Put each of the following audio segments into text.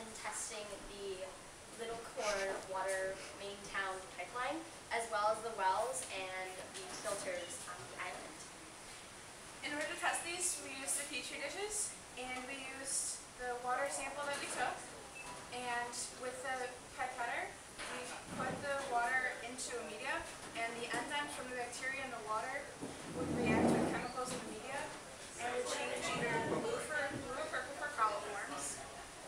been testing the Little Corn water main town pipeline, as well as the wells and the filters on the island. In order to test these, we used the Petri dishes, and we used the water sample that we took, and with the pipetter, we put the water into a media, and the enzymes from the bacteria in the water would react with chemicals in the media, and would change either blue or purple for coliforms,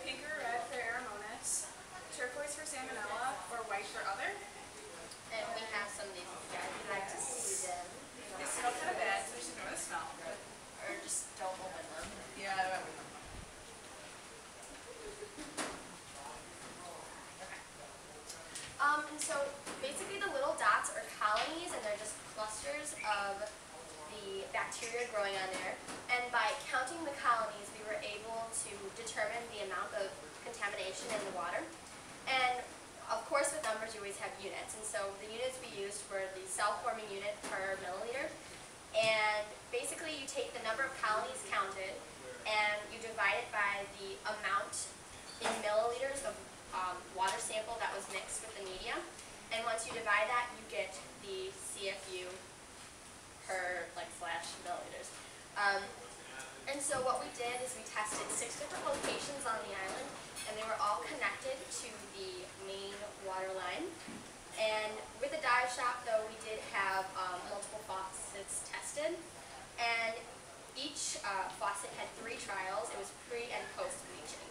pink or red for aromonas, turquoise for salmonella, or white for other. And we have some of these guys. We'd like to see them. They smell kind of bad, so just ignore the smell. Or just don't open them. Yeah, I don't open them. And so basically the little dots are colonies, and they're just clusters of the bacteria growing on there. And by counting the colonies, we were able to determine the amount of contamination in the water. And of course, with numbers, you always have units. And so the units we used were the cell-forming unit per milliliter. And basically, you take the number of colonies counted, and you divide it by the amount in milliliters of water sample that was mixed with the media. And once you divide that, you get the CFU per slash milliliters. And so what we did is we tested 6 different locations on the island, and they were all connected to the main water line. And with the dive shop, though, we did have multiple faucets tested, and each faucet had 3 trials. It was pre and post bleaching.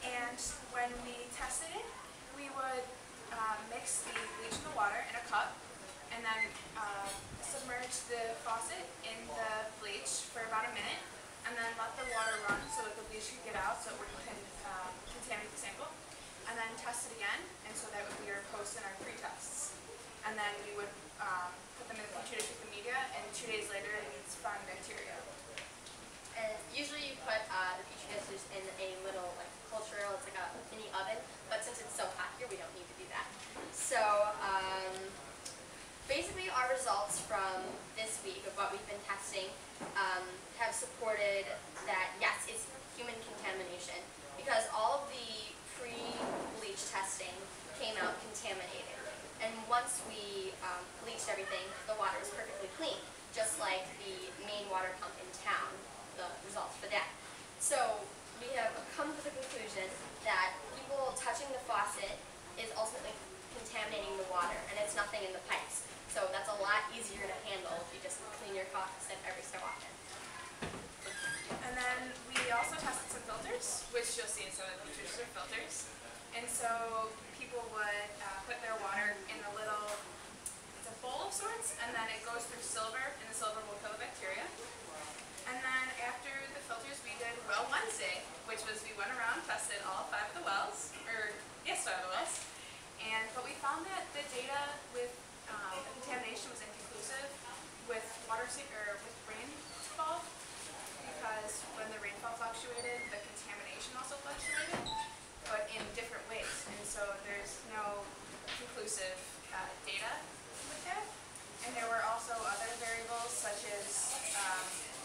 And when we tested it, we would mix the bleach in the water in a cup, and then submerge the faucet in the bleach for about a minute, and then let the water run so that the bleach could get out so it wouldn't contaminate the sample, and then test it again, and so that would be our post and our pre-tests. And then we would put them in the Petri dish with the media, and 2 days later it's found bacteria. And usually you put the Petri dishes in a little cultural, it's like a mini oven, but since it's so hot here, we don't need to do that. So basically our results from this week of what we've been testing have supported that yes, it's human contamination, because all of the pre-bleach testing came out contaminated. And once we bleached everything, the water is perfectly clean, just like the main water pump in town, the results for that. So we have come to the conclusion that people touching the faucet is ultimately contaminating the water, and it's nothing in the pipes. So that's a lot easier to handle if you just clean your faucet every so often. And then we also tested some filters, which you'll see in some of the pictures are filters. And so people would put their water in a little, it's a bowl of sorts, and then it goes through silver, and the silver will kill the bacteria. And then after the filters, we did Well Wednesday, which was we went around, tested all 5 of the wells, but we found that the data with the contamination was inconclusive with with rainfall, because when the rainfall fluctuated, the contamination also fluctuated, but in different ways. And so there's no conclusive data with that. And there were also other variables such as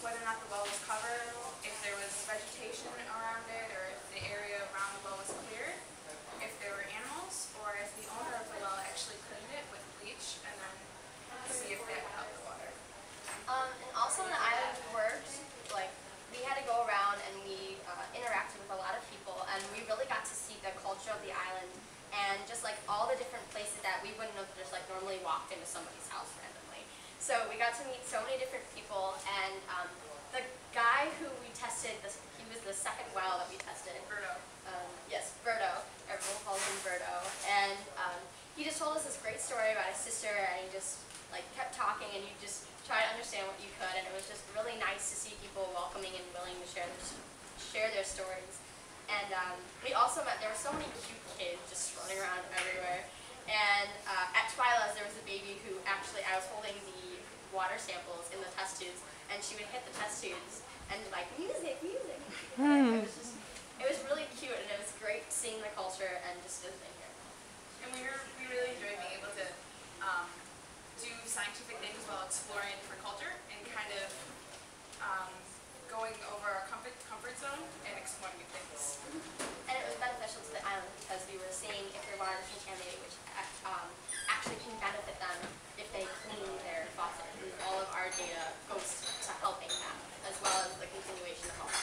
whether or not the well was covered, if there was vegetation around it, or if the area around the well was cleared, if there were animals, or if the owner of the well actually cleaned it with bleach, and then see if that would help the water. And also on the island we worked, we had to go around and we interacted with a lot of people, and we really got to see the culture of the island, and just all the different places that we wouldn't have just normally walked into somebody's house randomly. So we got to meet so many different people, and the guy who we tested, he was the second well that we tested. Berto. Yes, Berto. Everyone calls him Berto. And he just told us this great story about his sister, and he just kept talking, and you just try to understand what you could, and it was just really nice to see people welcoming and willing to share their stories. And we also met, there were so many cute kids just running around everywhere. And at Twyla's, there was a baby who actually, I was holding the water samples in the test tubes, and she would hit the test tubes and music, music. It was really cute, and it was great seeing the culture and just visiting here. And we really enjoyed being able to do scientific things while exploring different culture and kind of going over our comfort zone and exploring new things. water that's contaminated, which actually can benefit them if they clean their faucet. And all of our data goes to helping that, as well as the continuation of health.